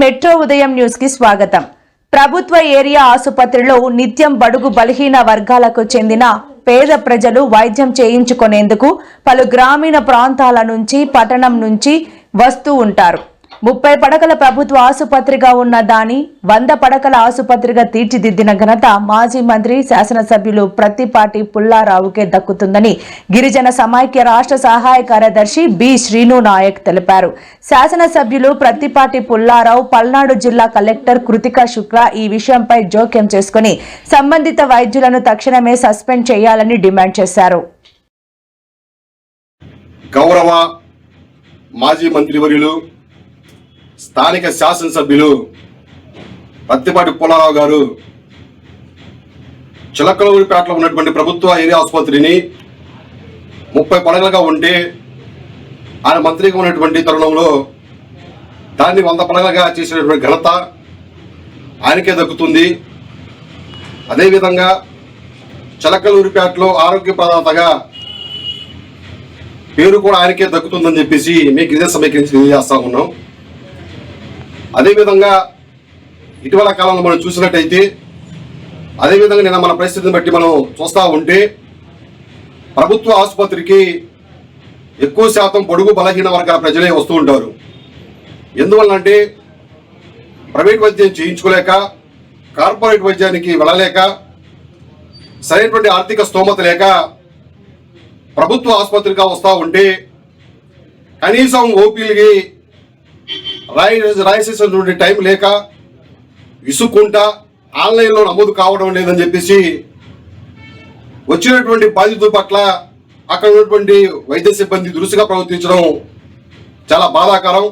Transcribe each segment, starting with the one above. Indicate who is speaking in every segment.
Speaker 1: Metro ఉదయం news కి స్వాగతం. ప్రభుత్వ ఏరియా ఆసుపత్రిలో నిత్యం బడుగు బలహీన వర్గాలకు చెందిన పేద ప్రజలు వైద్యం చేయించుకునేందుకు పలు గ్రామీణ ప్రాంతాల నుంచి పట్టణం నుంచి వస్తూ ఉంటారు. 30 పడకల ప్రభుత్వ ఆసుపత్రిగా ఉన్న దాని 100 పడకల ఆసుపత్రిగా తీర్చిదిద్దిన ఘనత మాజీ మంత్రి శాసనసభ్యులు ప్రత్తిపాటి పుల్లారావుకే దక్కుతుందని గిరిజన సమైక్య రాష్ట్ర సహాయ కార్యదర్శి బి శ్రీను నాయక్ తెలిపారు. శాసనసభ్యులు ప్రత్తిపాటి పుల్లారావు పల్నాడు జిల్లా కలెక్టర్ కృతికా శుక్లా ఈ విషయంపై జోక్యం చేసుకుని సంబంధిత వైద్యులను తక్షణమే సస్పెండ్ చేయాలని డిమాండ్ చేశారు.
Speaker 2: గౌరవ మాజీ మంత్రివర్యులు స్థానిక శాసనసభ్యులు ప్రత్తిపాటి పుల్లారావు గారు చిలకలూరిపేటలో ఉన్నటువంటి ప్రభుత్వ ఏరియా ఆసుపత్రిని 30 పడకలుగా ఉంటే ఆయన మంత్రిగా ఉన్నటువంటి తరుణంలో దాన్ని 100 పడకలుగా చేసినటువంటి ఘనత ఆయనకే దక్కుతుంది. అదేవిధంగా చిలకలూరిపేటలో ఆరోగ్య ప్రదాతగా పేరు కూడా ఆయనకే దక్కుతుందని చెప్పేసి మీకు ఇదే సమీకరించి తెలియజేస్తా ఉన్నాం. అదేవిధంగా ఇటీవల కాలంలో మనం చూసినట్టయితే అదేవిధంగా నిన్న మన పరిస్థితిని బట్టి మనం చూస్తూ ఉంటే ప్రభుత్వ ఆసుపత్రికి ఎక్కువ శాతం పొడుగు బలహీన వర్గాల ప్రజలే వస్తూ ఉంటారు. ఎందువల్లంటే ప్రైవేట్ వైద్యం చేయించుకోలేక కార్పొరేట్ వైద్యానికి వెళ్ళలేక సరైనటువంటి ఆర్థిక స్తోమత లేక ప్రభుత్వ ఆసుపత్రిగా వస్తూ ఉంటే కనీసం ఓపీలకి రాసేసినటువంటి టైం లేక విసుక్కుంటా ఆన్లైన్లో నమోదు కావడం లేదని చెప్పేసి వచ్చినటువంటి బాధితుల పట్ల అక్కడ ఉన్నటువంటి వైద్య సిబ్బంది దురుసుగా ప్రవర్తించడం చాలా బాధాకరం.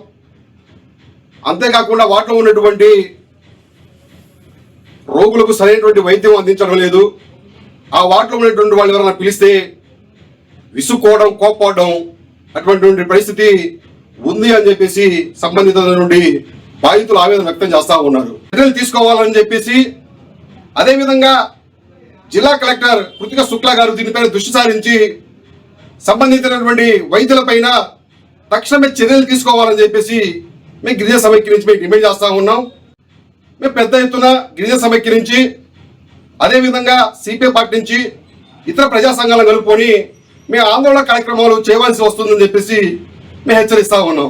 Speaker 2: అంతేకాకుండా వాటిలో ఉన్నటువంటి రోగులకు సరైనటువంటి వైద్యం అందించడం లేదు. ఆ వాటిలో ఉన్నటువంటి వాళ్ళు ఎవరైనా పిలిస్తే విసుక్కోవడం, కోప్పడడం అటువంటి పరిస్థితి ఉంది అని చెప్పేసి సంబంధిత నుండి బాధితులు ఆవేదన వ్యక్తం చేస్తూ ఉన్నారు. చర్యలు తీసుకోవాలని చెప్పేసి అదేవిధంగా జిల్లా కలెక్టర్ కృతికా శుక్లా గారు దీనిపైన దృష్టి సారించి సంబంధించినటువంటి వైద్యులపైన తక్షణమే చర్యలు తీసుకోవాలని చెప్పేసి మేము గిరిజన సమైక్య నుంచి మేము డిమాండ్ చేస్తూ ఉన్నాం. మేము పెద్ద ఎత్తున గిరిజన సమైక్య నుంచి అదేవిధంగా సిపిఐ పార్టీ నుంచి ఇతర ప్రజా సంఘాలను కలుపుకొని మేము ఆందోళన కార్యక్రమాలు చేయవలసి వస్తుందని చెప్పేసి మేము హెచ్చరిస్తా ఉన్నాం.